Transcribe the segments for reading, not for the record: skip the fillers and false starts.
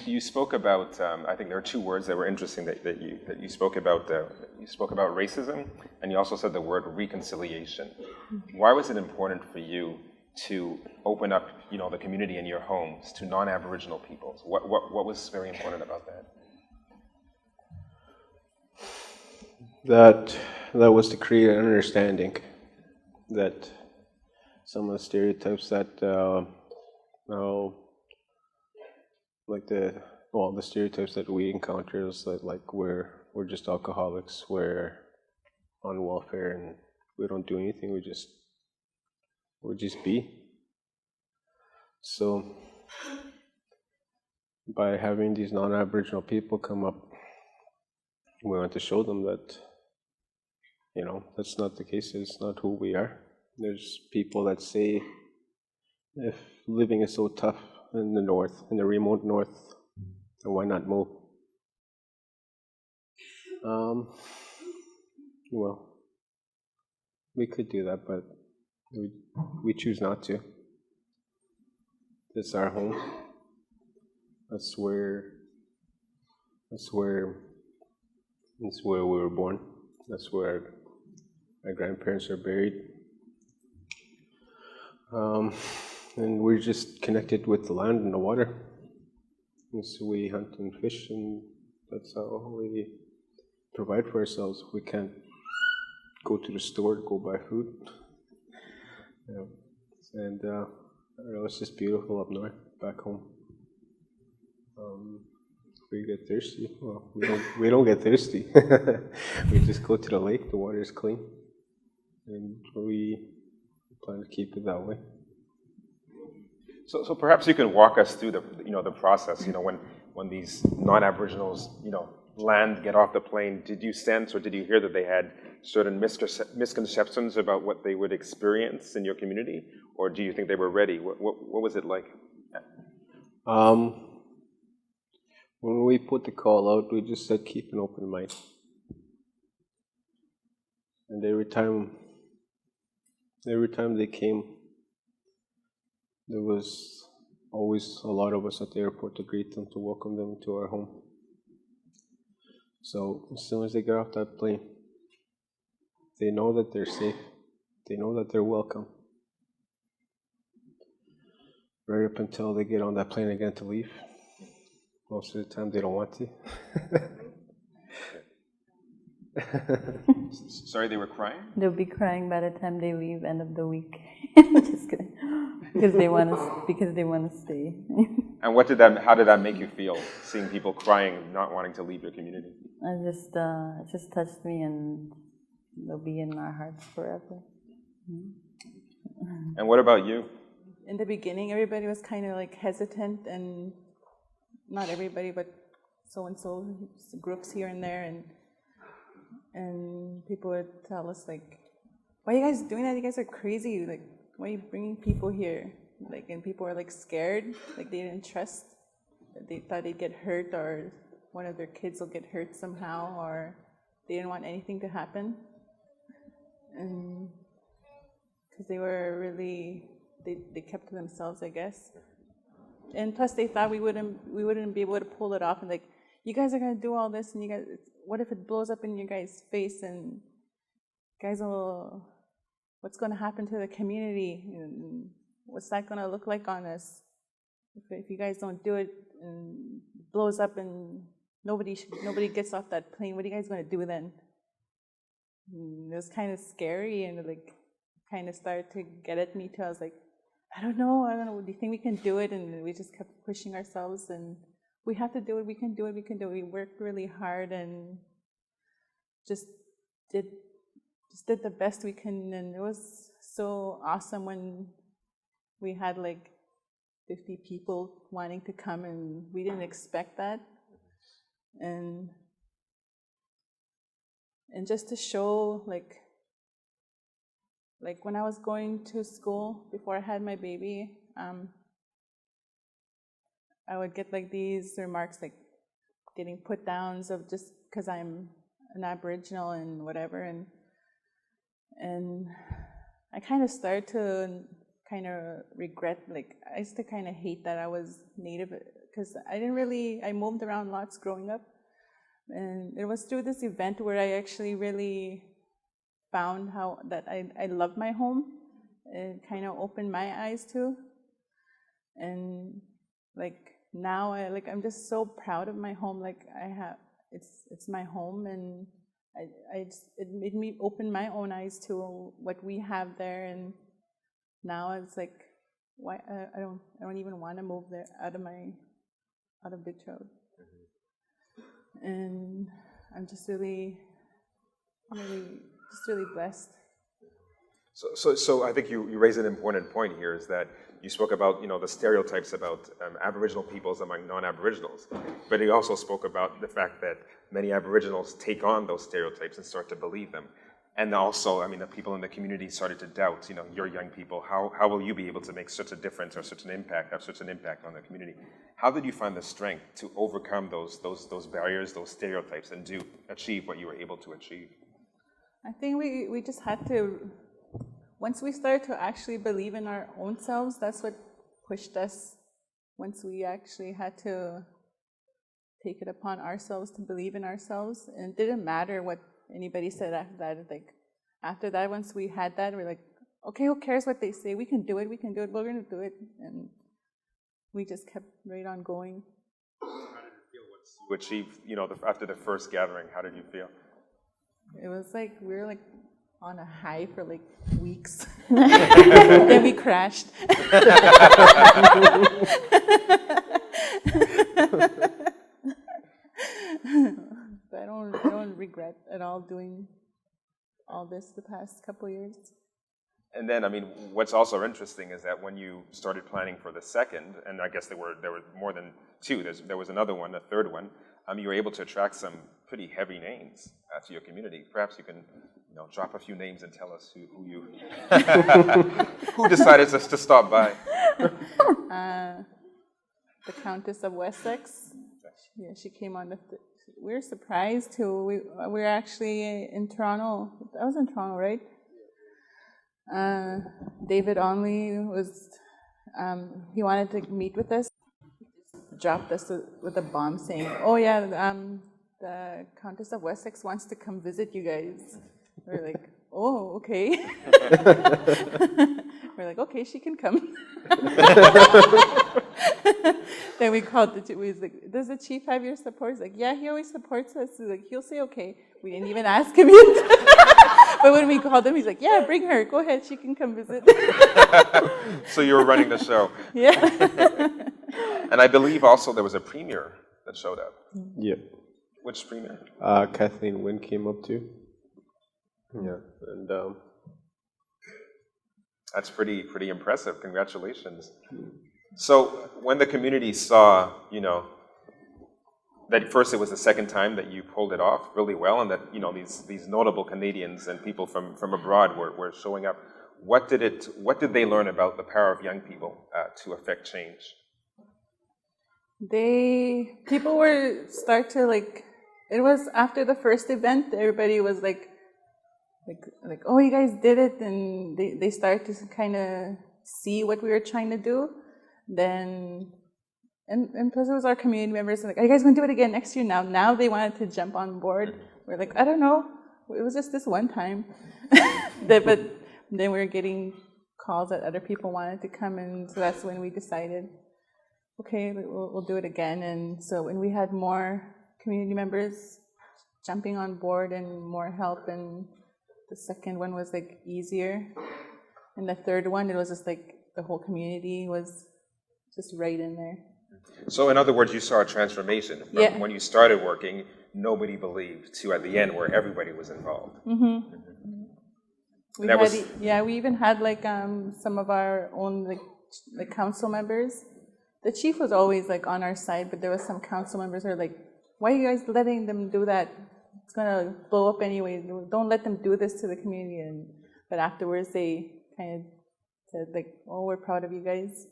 you spoke about, I think there are two words that were interesting that you spoke about. You spoke about racism, and you also said the word reconciliation. Why was it important for you to open up, the community in your homes to non-Aboriginal peoples? What was very important about that? That was to create an understanding that some of the stereotypes that the stereotypes that we encounter is that like we're just alcoholics, we're on welfare, and we don't do anything. We just be. So by having these non-Aboriginal people come up, we want to show them that that's not the case. It's not who we are. There's people that say, if living is so tough in the north, in the remote north, then why not move? Well, we could do that, but we choose not to. It's our home. That's where we were born. That's where our grandparents are buried. And we're just connected with the land and the water. And so we hunt and fish, and that's how we provide for ourselves. We can't go to the store to go buy food. And it's just beautiful up north, back home. We get thirsty. Well, we don't get thirsty. We just go to the lake. The water is clean, and we plan to keep it that way. So perhaps you can walk us through the process. When these non-Aboriginals land, get off the plane. Did you sense or did you hear that they had certain misconceptions about what they would experience in your community, or do you think they were ready? What was it like? When we put the call out, we just said keep an open mind. And every time they came, there was always a lot of us at the airport to greet them, to welcome them to our home. So as soon as they get off that plane, they know that they're safe. They know that they're welcome. Right up until they get on that plane again to leave. Most of the time they don't want to. Sorry, they were crying? They'll be crying by the time they leave, end of the week. Just kidding. Because they want to stay. And how did that make you feel, seeing people crying, not wanting to leave your community? It just touched me, and they'll be in our hearts forever. And what about you? In the beginning, everybody was kind of like hesitant, and not everybody, but so-and-so groups here and there, and people would tell us like, why are you guys doing that? You guys are crazy. Like, why are you bringing people here? Like, and people were like scared, like they didn't trust, they thought they'd get hurt, or one of their kids will get hurt somehow, or they didn't want anything to happen. And because they were really, they kept to themselves, I guess. And plus they thought we wouldn't be able to pull it off, and like, you guys are gonna do all this, and you guys, what if it blows up in your guys' face, and what's gonna happen to the community, and what's that gonna look like on us if you guys don't do it and it blows up and nobody gets off that plane? What are you guys gonna do then? And it was kind of scary, and like kind of started to get at me too. I was like, I don't know, do you think we can do it? And we just kept pushing ourselves, and we have to do it, we can do it. We worked really hard and just did the best we can, and it was so awesome when we had like 50 people wanting to come, and we didn't expect that. And just to show like when I was going to school before I had my baby, I would get like these remarks, like getting put downs of just because I'm an Aboriginal and whatever, and I kind of started to kind of regret, like I used to kind of hate that I was Native because I moved around lots growing up. And it was through this event where I actually really found that I love my home. It kind of opened my eyes too. And like now I'm just so proud of my home. Like it's my home, and it made me open my own eyes to what we have there. And now it's like, why I don't even want to move there out of Big Road. And I'm just really blessed. So I think you raise an important point here, is that you spoke about the stereotypes about Aboriginal peoples among non-Aboriginals, but you also spoke about the fact that many Aboriginals take on those stereotypes and start to believe them. And also, the people in the community started to doubt, your young people, how will you be able to make such a difference or such an impact on the community? How did you find the strength to overcome those barriers, those stereotypes, and to achieve what you were able to achieve? I think we just had to, once we started to actually believe in our own selves, that's what pushed us. Once we actually had to take it upon ourselves to believe in ourselves, and it didn't matter what anybody said after that. Like after that, once we had that, we're like, okay, who cares what they say? We can do it. We're gonna do it, and we just kept right on going. How did it feel once you achieved, after the first gathering? How did you feel? It was like we were like on a high for like weeks, then we crashed. But I don't regret at all doing all this the past couple of years. And then, what's also interesting is that when you started planning for the second, and I guess there were more than two, there was another one, a third one, you were able to attract some pretty heavy names to your community. Perhaps you can drop a few names and tell us who you who decided to stop by. The Countess of Wessex. Yeah, she came on we were surprised too. We were actually in Toronto. I was in Toronto, right? David Onley was, he wanted to meet with us. He dropped us with a bomb saying, oh yeah, the Countess of Wessex wants to come visit you guys. We're like, oh, okay. We're like, okay, she can come. Then we called we was like, does the chief have your support? He's like, yeah, he always supports us. He's like, he'll say okay. We didn't even ask him yet. But when we called him, he's like, yeah, bring her. Go ahead, she can come visit. So you were running the show. Yeah. And I believe also there was a premier that showed up. Yeah. Which premier? Kathleen Wynne came up too. Yeah, and that's pretty impressive. Congratulations. So when the community saw, that first it was the second time that you pulled it off really well, and that these notable Canadians and people from abroad were showing up. What did they learn about the power of young people to affect change? People were start to like. It was after the first event, everybody was like, oh, you guys did it, and they started to kind of see what we were trying to do. Then, and plus it was our community members, like, are you guys going to do it again next year? Now they wanted to jump on board. We're like, I don't know, it was just this one time. But then we were getting calls that other people wanted to come, and so that's when we decided, okay, we'll do it again. And so when we had more community members jumping on board and more help, and the second one was like easier, and the third one, it was just like the whole community was just right in there. So in other words, you saw a transformation from when you started working, nobody believed, to at the end where everybody was involved. Mm-hmm. We even had like some of our own like council members. The chief was always like on our side, but there was some council members who are like, why are you guys letting them do that? It's gonna blow up anyway. Don't let them do this to the community. But afterwards, they kind of said like, "Oh, we're proud of you guys."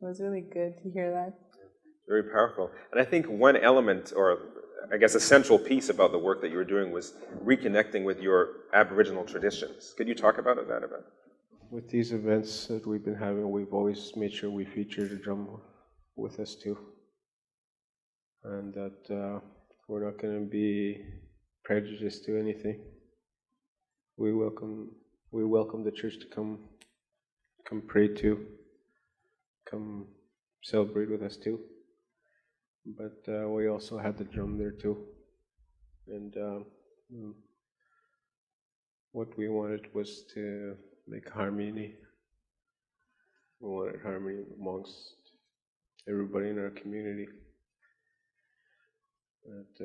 It was really good to hear that. Very powerful. And I think one element, or I guess a central piece about the work that you were doing, was reconnecting with your Aboriginal traditions. Could you talk about that a bit? With these events that we've been having, we've always made sure we feature the drum with us too. and that we're not going to be prejudiced to anything. We welcome the church to come pray to, come celebrate with us too. But we also had the drum there too, and what we wanted was to make harmony. We wanted harmony amongst everybody in our community. But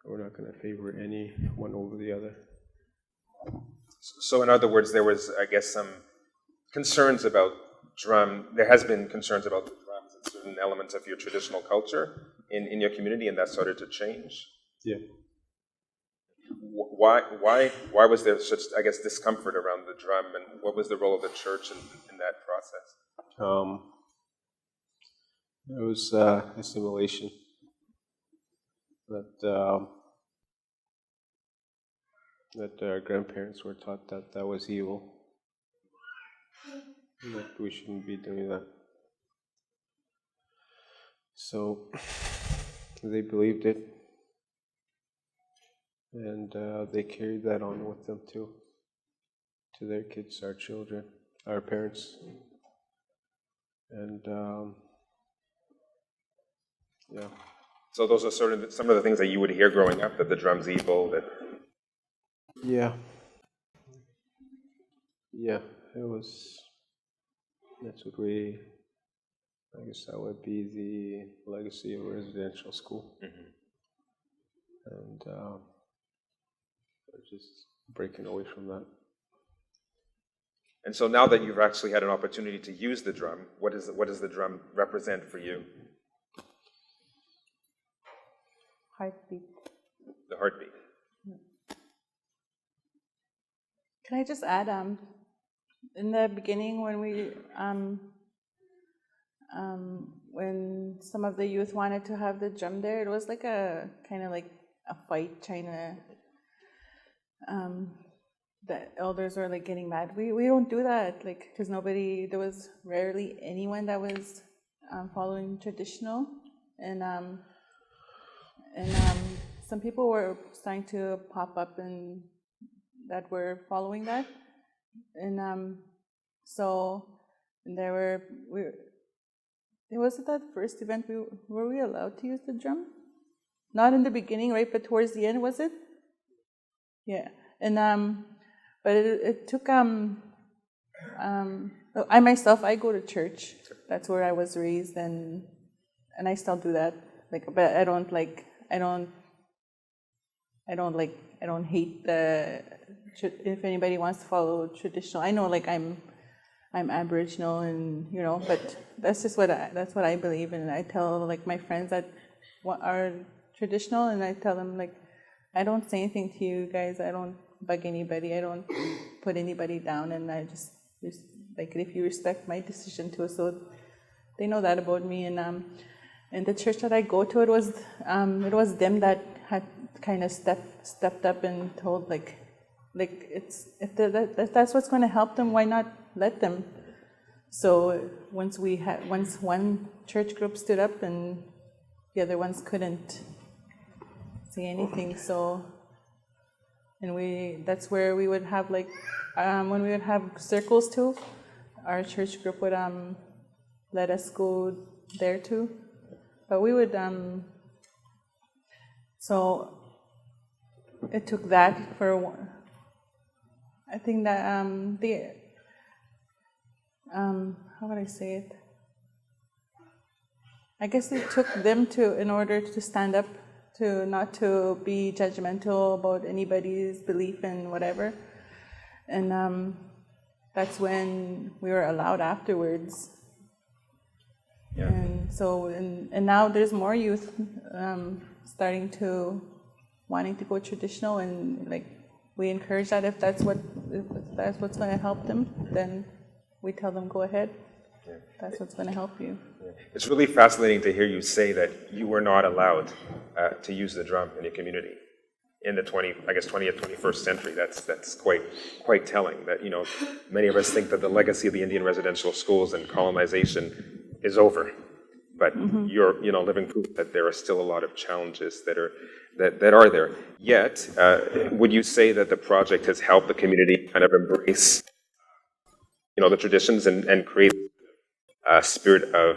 we're not going to favor any one over the other. So in other words, there was, I guess, some concerns about there has been concerns about the drums and certain elements of your traditional culture in your community, and that started to change? Yeah. Why was there such, I guess, discomfort around the drum, and what was the role of the church in that process? It was assimilation. That our grandparents were taught that was evil, and that we shouldn't be doing that. So they believed it, and they carried that on with them too, to their kids, our children, our parents, and yeah. So those are sort of some of the things that you would hear growing up, that the drum's evil, that... Yeah, it was, that's what I guess that would be the legacy of a residential school. Mm-hmm. And we're just breaking away from that. And so now that you've actually had an opportunity to use the drum, what does the drum represent for you? Heartbeat. The heartbeat. Can I just add, in the beginning when when some of the youth wanted to have the drum there, it was like a kind of like a fight, trying to, the elders were like getting mad. We don't do that, like, because there was rarely anyone that was following traditional, and some people were starting to pop up and that were following that, and so there was it that first event were we allowed to use the drum? Not in the beginning, right? But towards the end, was it? Yeah, and but it took I myself, I go to church. That's where I was raised, and I still do that. Like, but I don't hate if anybody wants to follow traditional. I know, like, I'm Aboriginal, and but that's just what I believe in. I tell, like, my friends that are traditional, and I tell them, like, I don't say anything to you guys. I don't bug anybody. I don't put anybody down, and I just like, if you respect my decision too. So they know that about me, and the church that I go to, it was them that had kind of stepped up and told, like it's if that's what's going to help them, why not let them? So once one church group stood up and the other ones couldn't say anything, so that's where we would have, like, when we would have circles too, our church group would let us go there too, but we would so it took that for, I think that how would I say it? I guess it took them in order to stand up, to not to be judgmental about anybody's belief in whatever, and that's when we were allowed afterwards. Yeah. And so and now there's more youth starting to wanting to go traditional, and, like, we encourage that if that's what's going to help them, then we tell them, go ahead. Yeah. That's what's going to help you. Yeah. It's really fascinating to hear you say that you were not allowed to use the drum in your community in the 20th, 21st century. That's quite telling. That, many of us think that the legacy of the Indian residential schools and colonization is over, but you're living proof that there are still a lot of challenges that are there. Yet, would you say that the project has helped the community kind of embrace the traditions and create a spirit of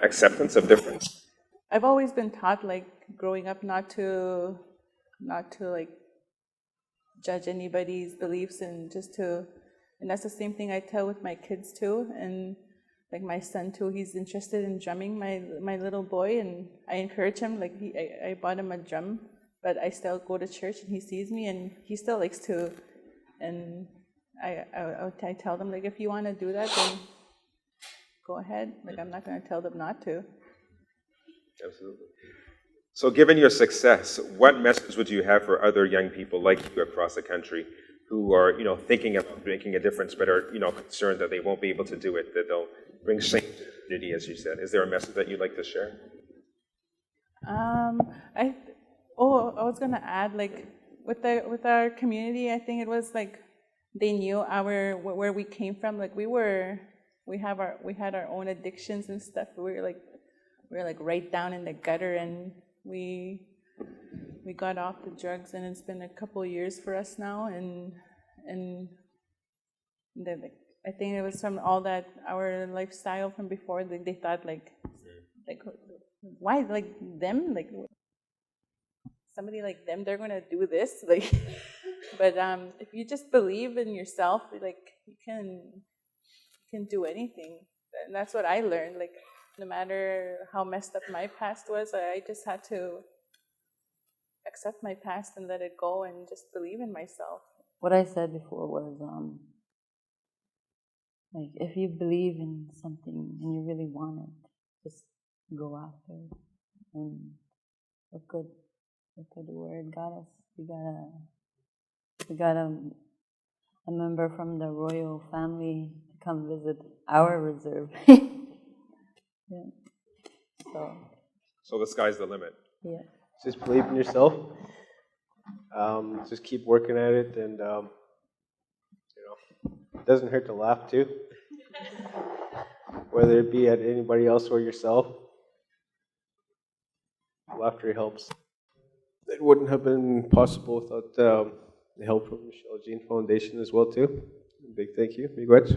acceptance of difference? I've always been taught, like, growing up, not to like judge anybody's beliefs, and that's the same thing I tell with my kids too. And like my son too, he's interested in drumming, my little boy, and I encourage him. Like I bought him a drum, but I still go to church and he sees me and he still likes to. And I tell them, like, if you want to do that, then go ahead. Like, I'm not going to tell them not to. Absolutely. So given your success, what message would you have for other young people like you across the country who are, thinking about making a difference, but are, concerned that they won't be able to do it, that they'll bring shame to the community, as you said? Is there a message that you'd like to share? I was gonna add, like, with our community, I think it was like they knew where we came from. Like we had our own addictions and stuff. We were like right down in the gutter, and we got off the drugs, and it's been a couple of years for us now, and I think it was from all that our lifestyle from before. They thought like why, like, them, like somebody like them, they're gonna do this, like. But if you just believe in yourself, like, you can do anything. And that's what I learned. Like, no matter how messed up my past was, I just had to accept my past and let it go and just believe in myself. What I said before was, like, if you believe in something and you really want it, just go after it. And look good where it got us. We got a member from the royal family to come visit our reserve. Yeah. So the sky's the limit. Yeah. Just believe in yourself. Just keep working at it, and it doesn't hurt to laugh too. Whether it be at anybody else or yourself, laughter helps. It wouldn't have been possible without the help from Michaëlle Jean Foundation as well too. A big thank you. Miigwech.